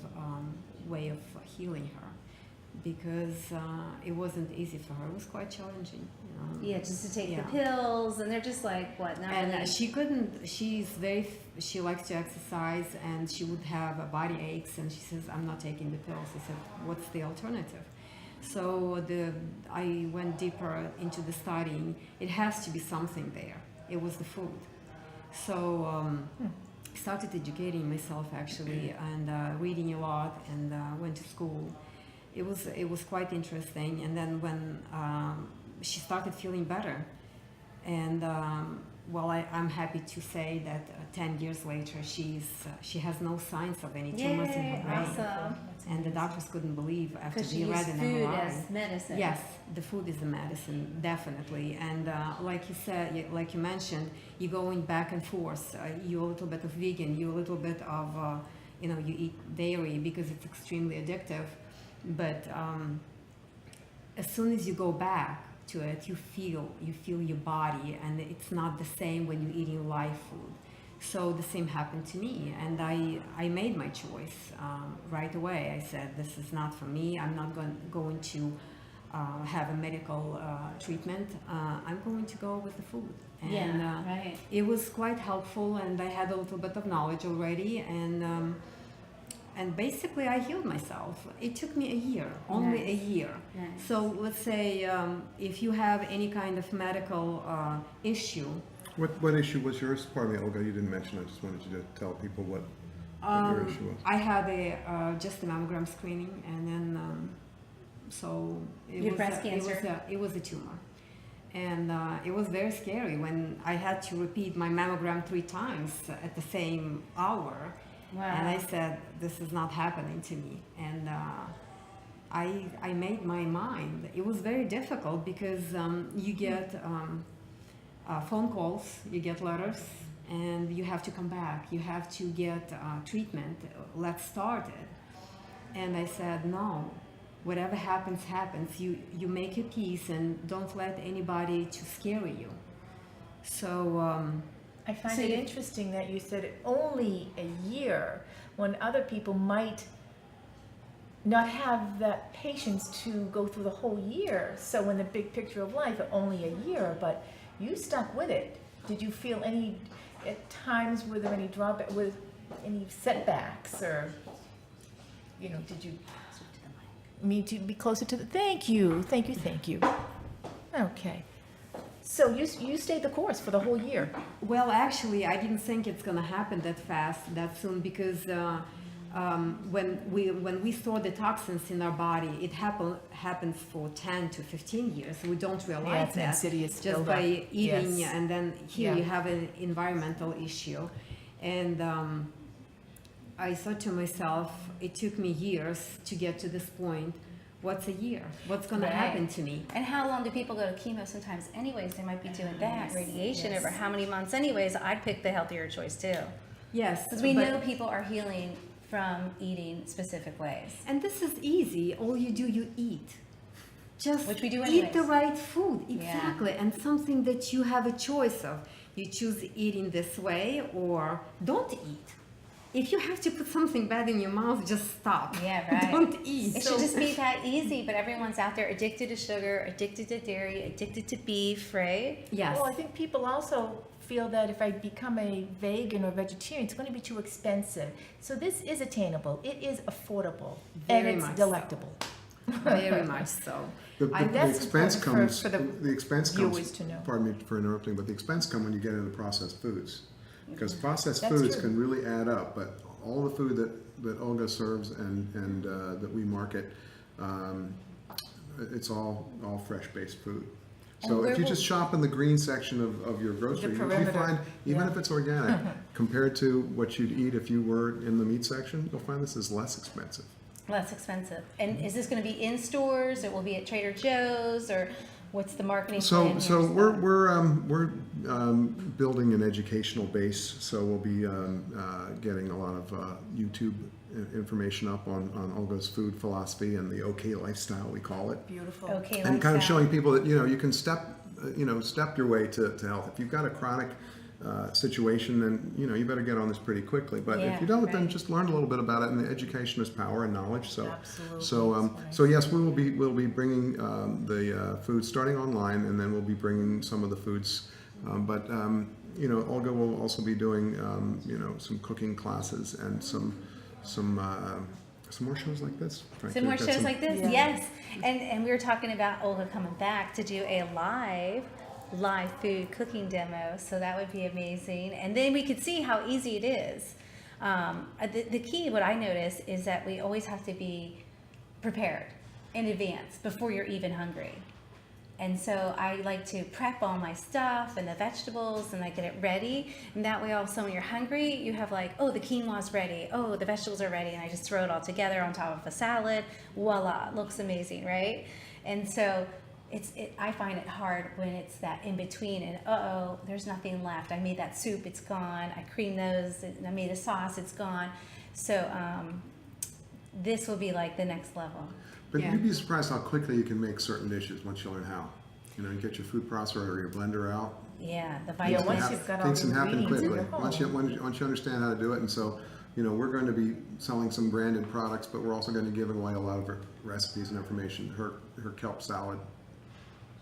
way of healing her. because it wasn't easy for her. It was quite challenging. Yeah, just to take Yeah. the pills, and they're just like, what, not And really. she couldn't. She likes to exercise, and she would have body aches, and she says, "I'm not taking the pills." I said, "What's the alternative?" So I went deeper into the studying. It has to be something there. It was the food. So started educating myself actually, and reading a lot, and went to school. It was quite interesting. And then when she started feeling better, and well, I'm happy to say that 10 years later, she has no signs of any tumors in her Yay, brain. awesome. And the doctors couldn't believe after Because she they read used an food MRI. as medicine. Yes, the food is the medicine, definitely. And like you said, like you mentioned, you're going back and forth. You're a little bit of vegan, you're a little bit of, you eat dairy because it's extremely addictive. But as soon as you go back to it, you feel your body, and it's not the same when you're eating live food. So the same happened to me, and I made my choice right away. I said, this is not for me. I'm not going to have a medical treatment. I'm going to go with the food. And Yeah, right. it was quite helpful, and I had a little bit of knowledge already, and basically I healed myself. It took me a year, only a year. Nice. So let's say if you have any kind of medical issue, What issue was yours? Pardon me, Olga, you didn't mention. I just wanted you to tell people what your issue was. I had just a mammogram screening, and then so it You had was breast cancer? it was a tumor, and it was very scary when I had to repeat my mammogram 3 times at the same hour. Wow. And I said, this is not happening to me, and I made my mind. It was very difficult because you get phone calls, you get letters, and you have to come back. You have to get treatment. Let's start it. And I said, no, whatever happens, happens. You make your peace and don't let anybody to scare you. So I find So it you- interesting that you said only a year when other people might not have that patience to go through the whole year. So in the big picture of life, only a year, but you stuck with it. Did you feel any, at times, were there any drawback, with any setbacks, or, did you need to be closer to the, thank you. Okay. So you stayed the course for the whole year. well, actually, I didn't think it's going to happen that fast, that soon, because when we store the toxins in our body, it happens for 10 to 15 years. We don't realize it's an that insidious just buildup. by eating, Yes. and then here Yeah. you have an environmental issue. And I thought to myself, it took me years to get to this point. What's a year? What's going to happen Right. to me? And how long do people go to chemo sometimes anyways? They might be doing that, radiation yes. over how many months anyways. I'd pick the healthier choice too. Yes, Because we but- know people are healing from eating specific ways. And this is easy. All you do, you eat. Just Which we do eat the anyways. right food, exactly, and something that you have a choice of. You choose eating this way or don't eat. If you have to put something bad in your mouth, just stop. Yeah, right. Don't eat. It should just be that easy, but everyone's out there addicted to sugar, addicted to dairy, addicted to beef, right? Yes. Well, I think people also feel that if I become a vegan or vegetarian, it's going to be too expensive. So this is attainable. It is affordable, and Very it's much so. delectable. Very much so. The That's expense important comes, for the the expense viewers comes, to know. pardon me for interrupting, but the expense comes when you get into processed foods. Because processed That's foods true. can really add up, but all the food that Olga serves and that we market, it's all fresh-based food. So where if you will- just shop in the green section of your grocery, you perimeter, find, even yeah. if it's organic, compared to what you'd eat if you were in the meat section, you'll find this is less expensive. Less expensive. And is this going to be in stores, or will it be at Trader Joe's, or what's the marketing plan? So here, we're building an educational base. So we'll be getting a lot of YouTube information up on Olga's food philosophy and the OK lifestyle, we call it, Beautiful. Okay, and kind of lifestyle. showing people that you can step your way to health. If you've got a chronic situation, then you better get on this pretty quickly. But if you don't, then just learn a little bit about it. And education is power and knowledge. So, so yes, we'll be bringing the food starting online, and then we'll be bringing some of the foods. But Olga will also be doing some cooking classes and some more shows like this. Frankly. Some more We've got shows some- like this, yes. And we were talking about Olga coming back to do a live food cooking demo, so that would be amazing. And then we could see how easy it is. The key, what I notice, is that we always have to be prepared in advance before you're even hungry. And so I like to prep all my stuff and the vegetables, and I get it ready. And that way also when you're hungry, you have like, oh, the quinoa's ready. Oh, the vegetables are ready. And I just throw it all together on top of a salad. Voila, it looks amazing, right? And so I find it hard when it's that in between and there's nothing left. I made that soup, it's gone. I creamed those, and I made a sauce, it's gone. So this will be like the next level. But you'd be surprised how quickly you can make certain dishes once you learn how. You get your food processor or your blender out. Yeah, the Yeah, vitamins. once you've got all Things the can happen ingredients in quickly your home. once you understand how to do it. And so, we're going to be selling some branded products, but we're also going to be giving away a lot of recipes and information. Her kelp salad,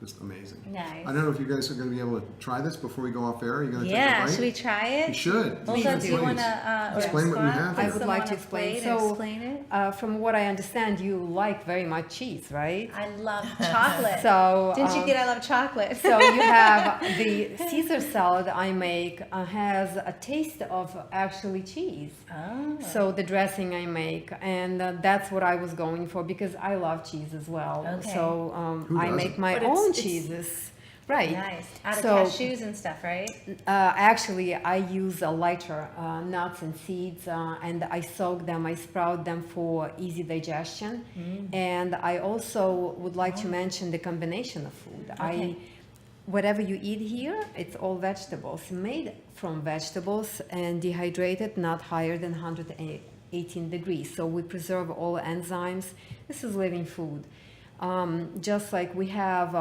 just amazing. Nice. I don't know if you guys are going to be able to try this before we go off air. Are you going to take a Yeah, bite? should we try it? You should. Olga, do you Please. want to Explain what you have. I would like to explain. So, explain it. From what I understand, you like very much cheese, right? I love chocolate. So, Didn't you get I love chocolate? So you have the Caesar salad I make has a taste of actually cheese. Oh. So the dressing I make, and that's what I was going for because I love cheese as well. Okay. So Who I doesn't? make my But it's- own it's- cheeses. Right. Nice. Out of So, cashews and stuff, right? Actually, I use lighter nuts and seeds, and I soak them, I sprout them for easy digestion. And I also would like to mention the combination of food. Okay. Whatever you eat here, it's all vegetables, made from vegetables and dehydrated, not higher than 118 degrees. So we preserve all enzymes. This is living food. Just like we have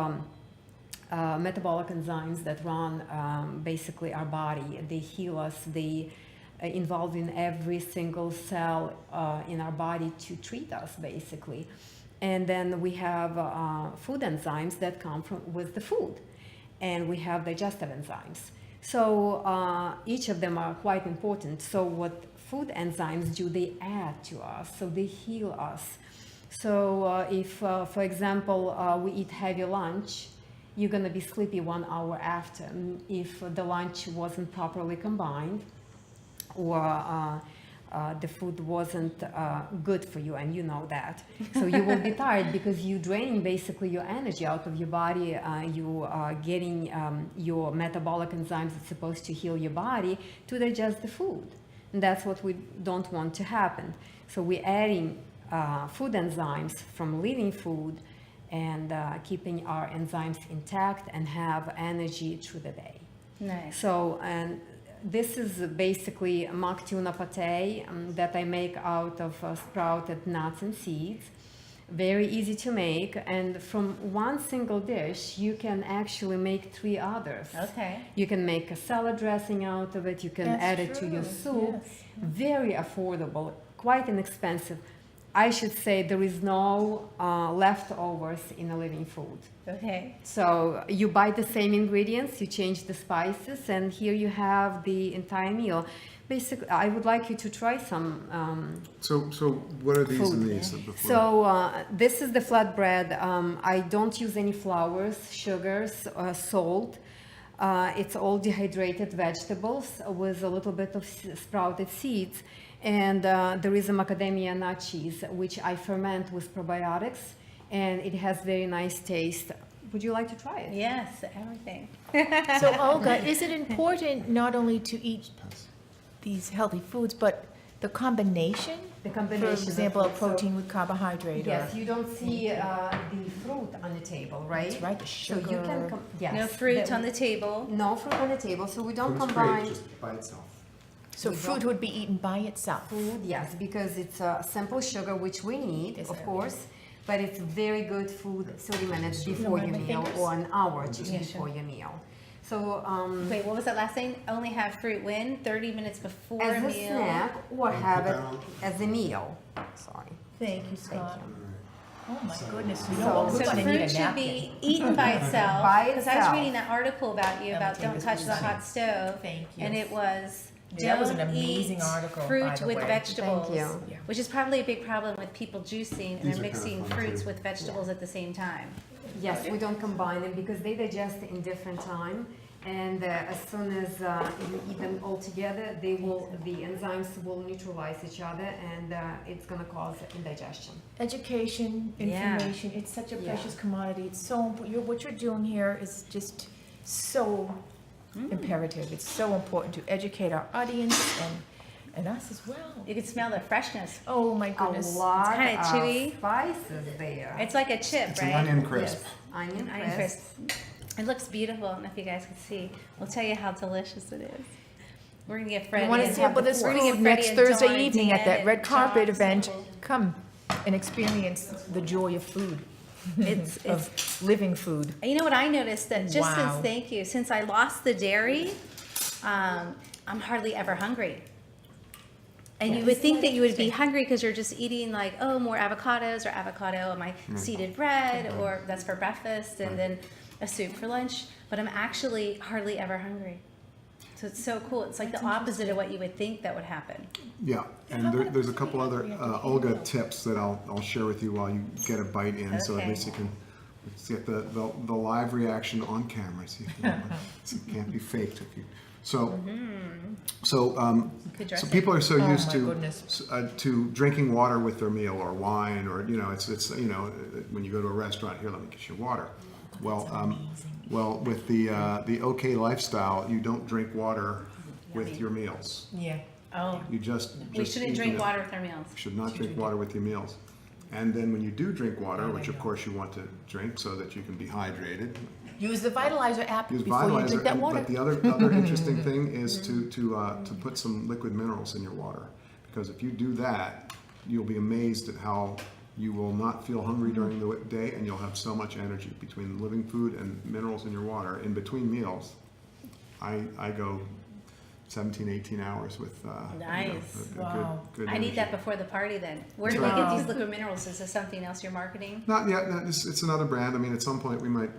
metabolic enzymes that run basically our body. They heal us. They involved in every single cell in our body to treat us, basically. And then we have food enzymes that come with the food. And we have digestive enzymes. So each of them are quite important. So what food enzymes do, they add to us. So they heal us. So if, for example, we eat heavy lunch, you're going to be sleepy 1 hour after if the lunch wasn't properly combined or the food wasn't good for you, and you know that. So you will be tired because you're draining basically your energy out of your body. You are getting your metabolic enzymes that's supposed to heal your body to digest the food. And that's what we don't want to happen. So we're adding food enzymes from living food and keeping our enzymes intact and have energy through the day. Nice. So, and this is basically mock tuna pate that I make out of sprouted nuts and seeds. Very easy to make, and from one single dish you can actually make 3 others. Okay. You can make a salad dressing out of it, you can That's add it to your true, soup. yes. Very affordable, quite inexpensive. I should say there is no leftovers in a living food. Okay. So you buy the same ingredients, you change the spices, and here you have the entire meal. Basically, I would like you to try some So what are these food. and these? So this is the flatbread. I don't use any flours, sugars, salt. It's all dehydrated vegetables with a little bit of sprouted seeds. And there is a macadamia nut cheese, which I ferment with probiotics, and it has very nice taste. Would you like to try it? Yes, everything. So Olga, is it important not only to eat these healthy foods, but the combination? The combination. For example, of a food. So- protein with carbohydrate Yes, or, you don't see the fruit on the table, right? That's right, the So you sugar. can, yes. No fruit on the table. No fruit on the table, so we don't combine just by itself. so we fruit don't- would be eaten by itself. food, yes, because it's a simple sugar, which we need, Yes, of I course, but it's very good food 30 minutes before mind your my meal fingers? or an hour just Yeah, before sure. your meal. So Wait, what was that last thing? Only have fruit when? 30 minutes before as a meal. snack or have it as a meal. Sorry. Thank you, Scott. Oh my goodness, you So- know what, we're So gonna need fruit a should napkin. be eaten by itself. By Because I was itself. reading that article about you about take don't this touch the one. hot stove. Thank you. And it was Yeah, that was an don't amazing eat article, by fruit the with way. vegetables. Thank you. Yeah. Which is probably a big problem with people juicing and These they're are kinda mixing fun, fruits too. with vegetables at the same time. Yes, we don't combine them because they digest in different time. And as soon as you eat them all together, the enzymes will neutralize each other, and it's going to cause indigestion. Education, Yeah. information, it's such a Yeah. precious commodity. It's so, what you're doing here is just so imperative. It's so important to educate our audience and us as well. You can smell the freshness. Oh my A goodness. lot kinda of chewy. spices there. It's like a chip, It's right? an onion crisp. Yes, onion Onion crisp. crisp. It looks beautiful, and if you guys can see, we'll tell you how delicious it is. We're gonna get Freddie. You want to and- sample this we're gonna get food Freddie next and Thursday Dawn and evening at Dan that and red carpet John event. sample. Come and experience the joy of food, It's of living food. You know what I noticed that just Wow. since I lost the dairy, I'm hardly ever hungry. And you would think that you would be hungry because you're just eating like, oh, more avocados or avocado on my seeded bread, or that's for breakfast, and then a soup for lunch. But I'm actually hardly ever hungry. So it's so cool. It's like the opposite of what you would think that would happen. Yeah, and there's a couple other Olga tips that I'll share with you while you get a bite in, so at Okay. least you can get the live reaction on camera. See if you so it can't be faked. If you so Good dressing. people are so used my to goodness. to drinking water with their meal or wine, or it's when you go to a restaurant, here, let me get you water. Well, with the OK lifestyle, you don't drink water with your meals. Yeah. Oh. You just We shouldn't eat drink it. water with our meals. You should not drink water with your meals. And then when you do drink water, which of course you want to drink so that you can be hydrated, Use the Vitalizer app use before you drink Vitalizer. that water. But the other interesting thing is to put some liquid minerals in your water, because if you do that, you'll be amazed at how you will not feel hungry during the day, and you'll have so much energy between living food and minerals in your water. In between meals, I go 17, 18 hours with Nice. Wow. good I need energy. that before the party then. Where do we get these liquid minerals? Is this something else you're marketing? Not yet. No, it's another brand. I mean, at some point we might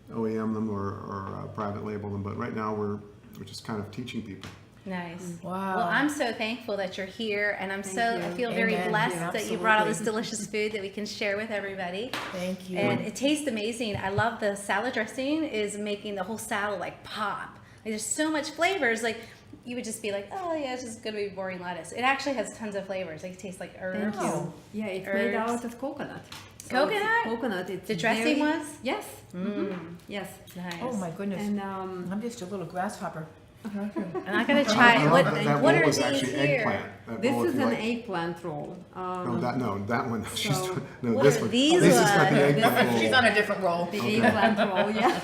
OEM them or private label them. But right now we're just kind of teaching people. Nice. Wow. Well, I'm so thankful that you're here, and I you. feel very Amen. blessed Yeah, that you brought all this absolutely. delicious food that we can share with everybody. Thank you. And it tastes amazing. I love the salad dressing is making the whole salad like pop. Like, there's so much flavors. Like you would just be like, oh yeah, it's just gonna be boring lettuce. It actually has tons of flavors. Like it tastes like herbs. Thank you. Yeah, it's made Herbs. out of coconut. So Coconut? it's coconut. It's The dressing very- was? Yes. Yes. Nice. Oh my goodness. And I'm just a little grasshopper. And I'm gonna try it. What, that what roll are is these actually here? eggplant. That this roll, if is you an like- eggplant roll. that one. She's So, no, what this are one. these This has got the ones? eggplant roll. She's on a different roll. The eggplant roll, yeah.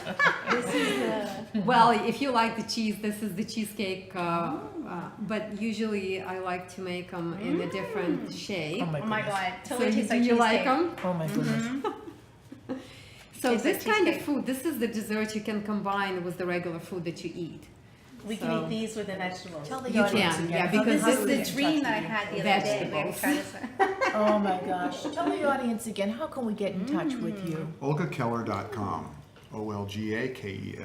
Well, if you like the cheese, this is the cheesecake. But usually I like to make them in a different shape. Oh my Oh my goodness. god, So totally do tastes like you like cheesecake. them? Oh my goodness. So Tastes like this kind of cheesecake. food, this is the dessert you can combine with the regular food that you eat. We can So- eat these with the vegetables. Tell the You audience can, again. yeah, How because how This do is we the get in dream touch that I with you? had the other day. Maybe Vegetables. try this. Oh my gosh. Tell the audience again, how can we get in touch with you? OlgaKeller.com.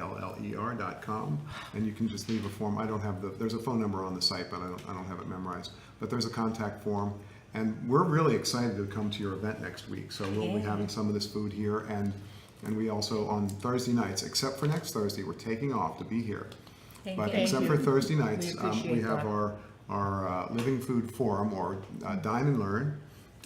OlgaKeller.com, and you can just leave a form. I don't have there's a phone number on the site, but I don't have it memorized. But there's a contact form, and we're really excited to come to your event next week. So we'll be having some of this food here, and we also on Thursday nights, except for next Thursday, we're taking off to be here. Thank But you. except for Thursday nights, We appreciate we have that. our Living Food Forum, or Dine and Learn,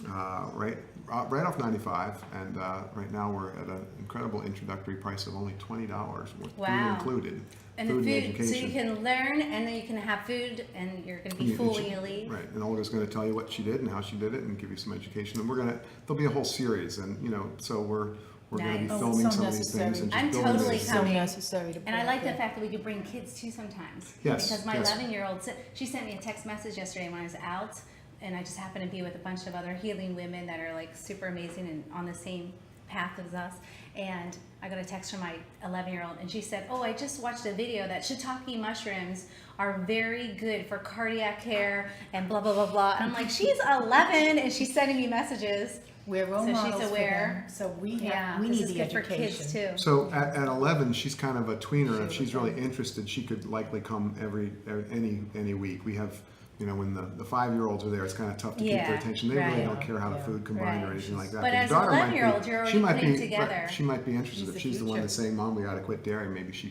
right off 95, and right now we're at an incredible introductory price of only $20 with food Wow. included. And food the and food, so you education. can learn, and then you can have food, and you're gonna be And full she- when you leave. Right, and Olga's going to tell you what she did and how she did it, and give you some education. And there'll be a whole series, and so we're going to be Nice. Oh, it's filming so some of these things and just I'm building totally this. So coming. necessary to And I put like the there. fact that we could bring kids too sometimes. Yes, Because my yes. 11-year-old, she sent me a text message yesterday when I was out, and I just happened to be with a bunch of other healing women that are like super amazing and on the same path as us. And I got a text from my 11-year-old, and she said, "Oh, I just watched a video that shiitake mushrooms are very good for cardiac care and blah blah blah blah." And I'm like, she's 11 and she's sending me messages. We're role So she's models for aware. them, so we Yeah, we this need is the good for education. kids too. So at 11, she's kind of a tweener. If she's really interested, she could likely come any week. We have, you know, when the 5-year-olds are there, it's kind of tough to keep their Yeah, attention. They really right. don't care how the food combined or Right. anything like that. But the as an daughter might be- 11-year-old, you're she already might putting be, together. right, she might be interested. She's If the she's the one future. that's saying, "Mom, we got to quit dairy," maybe she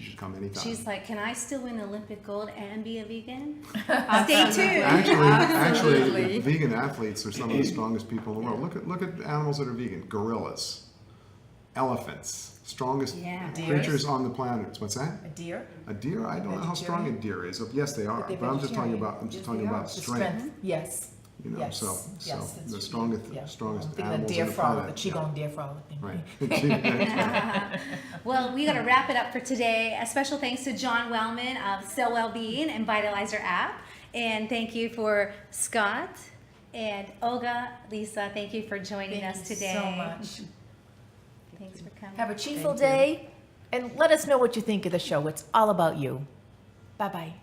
should come anytime. She's like, "Can I still win Olympic gold and be a vegan?" Stay tuned. Actually, vegan athletes are some of the strongest people in the world. Look at animals that are vegan: gorillas, elephants, strongest Yeah. creatures on the planet. What's that? A deer? A deer? I don't know how strong a deer is. Yes, they are. they're But I'm just talking vegetarian. about. I'm just talking about The strength. yes. You know, Yes, so yes, the that's- strongest yeah. strongest I'm thinking animals of deer on the frog, planet. the qigong deer frog thing. Right. Well, we got to wrap it up for today. A special thanks to John Wellman of Cell Wellbeing and Vitalizer app, and thank you for Scott and Olga, Lisa. Thank you for joining Thank us you today. so much. Thanks for coming. Have a cheerful day, and let us know what you think of the show. It's all about you. Bye-bye.